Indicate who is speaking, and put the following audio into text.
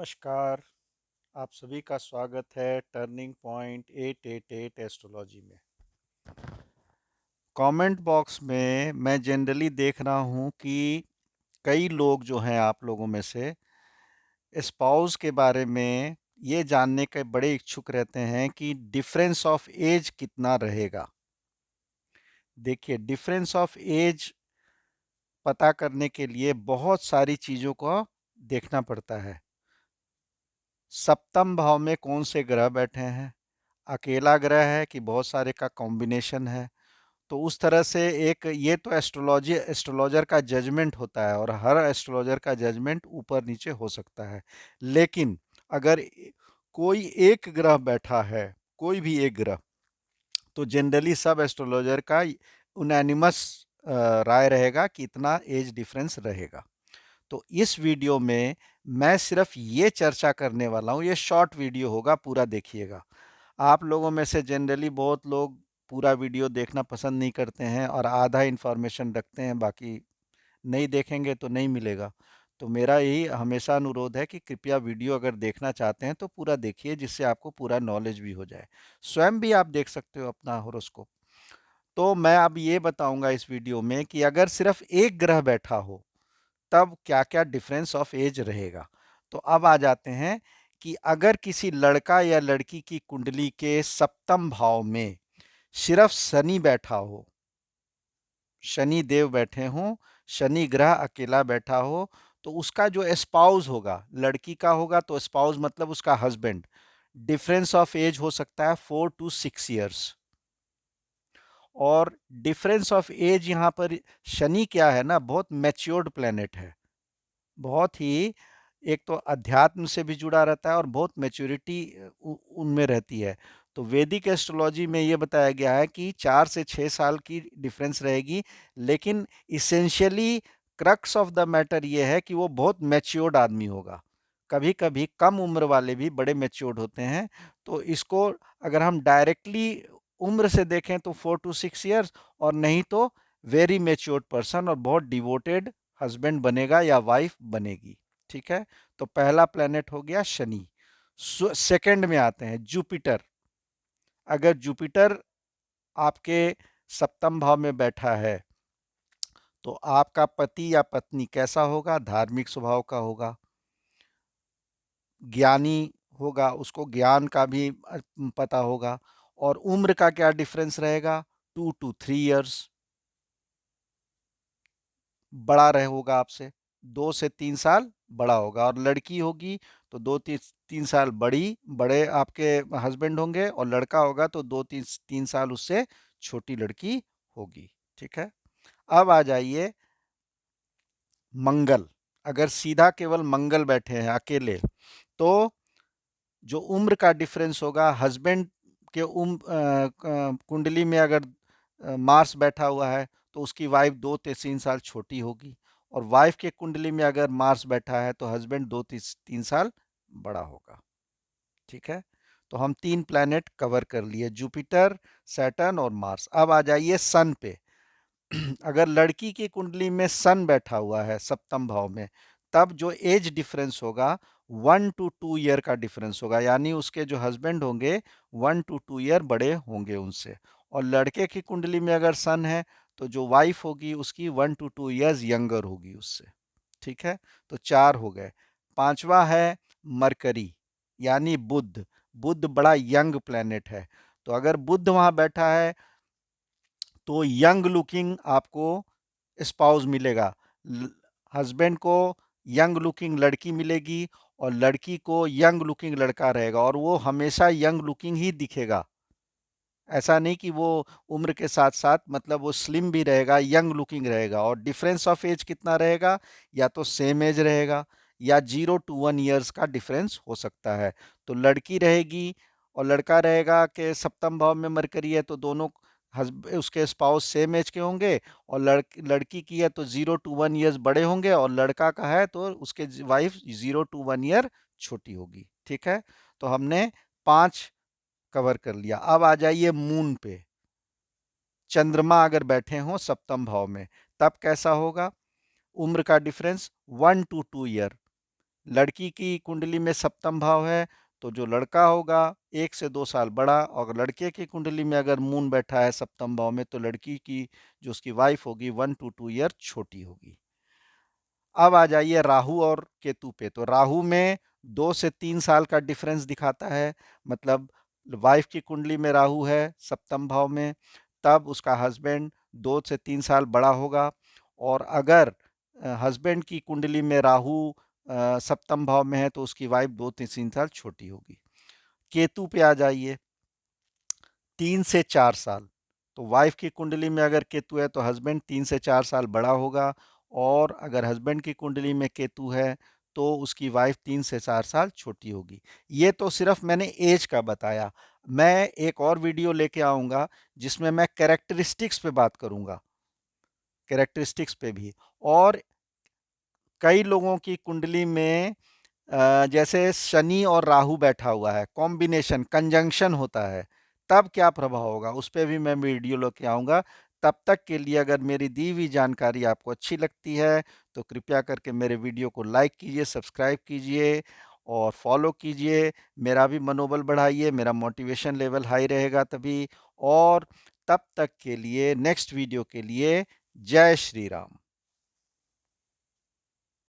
Speaker 1: नमस्कार। आप सभी का स्वागत है टर्निंग पॉइंट 888 एस्ट्रोलॉजी में। कमेंट बॉक्स में मैं जनरली देख रहा हूँ कि कई लोग जो हैं आप लोगों में से स्पाउस के बारे में ये जानने के बड़े इच्छुक रहते हैं कि डिफरेंस ऑफ एज कितना रहेगा। देखिए, डिफरेंस ऑफ एज पता करने के लिए बहुत सारी चीज़ों को देखना पड़ता है। सप्तम भाव में कौन से ग्रह बैठे हैं, अकेला ग्रह है कि बहुत सारे का कॉम्बिनेशन है। तो उस तरह से एक ये तो एस्ट्रोलॉजर का जजमेंट होता है और हर एस्ट्रोलॉजर का जजमेंट ऊपर नीचे हो सकता है। लेकिन अगर कोई एक ग्रह बैठा है, कोई भी एक ग्रह, तो जनरली सब एस्ट्रोलॉजर का उनैनिमस राय रहेगा कि इतना एज डिफरेंस रहेगा। तो इस वीडियो में मैं सिर्फ ये चर्चा करने वाला हूँ। ये शॉर्ट वीडियो होगा, पूरा देखिएगा। आप लोगों में से जनरली बहुत लोग पूरा वीडियो देखना पसंद नहीं करते हैं और आधा इन्फॉर्मेशन रखते हैं, बाकी नहीं देखेंगे तो नहीं मिलेगा। तो मेरा यही हमेशा अनुरोध है कि कृपया वीडियो अगर देखना चाहते हैं तो पूरा देखिए, जिससे आपको पूरा नॉलेज भी हो जाए। स्वयं भी आप देख सकते हो अपना होरोस्कोप। तो मैं अब ये बताऊंगा इस वीडियो में कि अगर सिर्फ एक ग्रह बैठा हो तब क्या क्या डिफरेंस ऑफ एज रहेगा। तो अब आ जाते हैं कि अगर किसी लड़का या लड़की की कुंडली के सप्तम भाव में सिर्फ शनि बैठा हो, शनि देव बैठे हों, शनि ग्रह अकेला बैठा हो, तो उसका जो स्पाउस होगा, लड़की का होगा तो स्पाउस मतलब उसका हस्बैंड, डिफरेंस ऑफ एज हो सकता है 4 to 6 years। और डिफरेंस ऑफ एज यहाँ पर शनि क्या है ना, बहुत मैच्योर्ड प्लेनेट है। बहुत ही, एक तो अध्यात्म से भी जुड़ा रहता है और बहुत मैच्योरिटी उनमें रहती है। तो वैदिक एस्ट्रोलॉजी में ये बताया गया है कि 4 से 6 साल की डिफरेंस रहेगी। लेकिन essentially crux of the matter ये है कि वो बहुत मैच्योर्ड आदमी होगा। कभी कभी कम उम्र वाले भी बड़े मैच्योर्ड होते हैं। तो इसको अगर हम डायरेक्टली उम्र से देखें तो 4 to 6 years, और नहीं तो वेरी मैच्योर्ड पर्सन और बहुत डिवोटेड हस्बैंड बनेगा या वाइफ बनेगी। ठीक है। तो पहला प्लेनेट हो गया शनि। सेकंड में आते हैं जुपिटर। अगर जुपिटर आपके सप्तम भाव में बैठा है तो आपका पति या पत्नी कैसा होगा, धार्मिक स्वभाव का होगा, ज्ञानी होगा, उसको ज्ञान का भी पता होगा। और उम्र का क्या डिफरेंस रहेगा, 2 to 3 years बड़ा रहे होगा आपसे, 2 से 3 साल बड़ा होगा। और लड़की होगी तो 2 3 साल बड़े आपके हस्बैंड होंगे, और लड़का होगा तो 2 3 3 साल उससे छोटी लड़की होगी। ठीक है। अब आ जाइए मंगल। अगर सीधा केवल मंगल बैठे हैं अकेले, तो जो उम्र का डिफरेंस होगा, हस्बैंड के कुंडली में अगर मार्स बैठा हुआ है तो उसकी वाइफ 2 से 3 साल छोटी होगी। और वाइफ के कुंडली में अगर मार्स बैठा है तो हस्बैंड 2 3 साल बड़ा होगा। ठीक है। तो हम 3 प्लैनेट कवर कर लिए, जुपिटर, सैटर्न और मार्स। अब आ जाइए सन पे। अगर लड़की की कुंडली में सन बैठा हुआ है सप्तम भाव में, तब जो एज डिफरेंस होगा 1 to 2 year का डिफरेंस होगा, यानी उसके जो हस्बैंड होंगे 1 to 2 year बड़े होंगे उनसे। और लड़के की कुंडली में अगर सन है तो जो वाइफ होगी उसकी 1 to 2 years यंगर होगी उससे। ठीक है। तो 4 हो गए। पांचवा है मरकरी, यानी बुध। बुध बड़ा यंग प्लेनेट है। तो अगर बुध वहां बैठा है तो यंग लुकिंग आपको स्पाउस मिलेगा। हस्बैंड को यंग लुकिंग लड़की मिलेगी और लड़की को यंग लुकिंग लड़का रहेगा, और वो हमेशा यंग लुकिंग ही दिखेगा। ऐसा नहीं कि वो उम्र के साथ साथ, मतलब वो स्लिम भी रहेगा, यंग लुकिंग रहेगा। और डिफरेंस ऑफ एज कितना रहेगा, या तो सेम एज रहेगा या 0 to 1 years का डिफरेंस हो सकता है। तो लड़की रहेगी और लड़का रहेगा कि सप्तम भाव में मरकरी है, तो दोनों उसके स्पाउस सेम एज के होंगे। और लड़की की है तो 0 to 1 years बड़े होंगे, और लड़का का है तो उसके वाइफ 0 to 1 year छोटी होगी। ठीक है। तो हमने 5 कवर कर लिया। अब आ जाइए मून पे। चंद्रमा अगर बैठे हों सप्तम भाव में, तब कैसा होगा, उम्र का डिफरेंस 1 to 2 year। लड़की की कुंडली में सप्तम भाव है तो जो लड़का होगा 1 से 2 साल बड़ा, और लड़के की कुंडली में अगर मून बैठा है सप्तम भाव में तो लड़की की जो उसकी वाइफ होगी 1 to 2 ईयर छोटी होगी। अब आ जाइए राहु और केतु पे। तो राहु में 2 से 3 साल का डिफरेंस दिखाता है, मतलब वाइफ की कुंडली में राहु है सप्तम भाव में, तब उसका हस्बैंड 2 से 3 साल बड़ा होगा। और अगर हस्बैंड की कुंडली में राहु सप्तम भाव में है तो उसकी वाइफ 2 से 3 साल छोटी होगी। केतु पे आ जाइए, 3 से 4 साल। तो वाइफ की कुंडली में अगर केतु है तो हस्बैंड 3 से 4 साल बड़ा होगा, और अगर हस्बैंड की कुंडली में केतु है तो उसकी वाइफ 3 से 4 साल छोटी होगी। ये तो सिर्फ मैंने एज का बताया। मैं एक और वीडियो लेके आऊंगा जिसमें मैं कैरेक्टरिस्टिक्स पे बात करूंगा, कैरेक्टरिस्टिक्स पे भी। और कई लोगों की कुंडली में जैसे शनि और राहु बैठा हुआ है, कॉम्बिनेशन कंजंक्शन होता है, तब क्या प्रभाव होगा उस पर भी मैं वीडियो लेके आऊँगा। तब तक के लिए अगर मेरी दी हुई जानकारी आपको अच्छी लगती है तो कृपया करके मेरे वीडियो को लाइक कीजिए, सब्सक्राइब कीजिए और फॉलो कीजिए। मेरा भी मनोबल बढ़ाइए, मेरा मोटिवेशन लेवल हाई रहेगा तभी। और तब तक के लिए नेक्स्ट वीडियो के लिए जय श्री राम।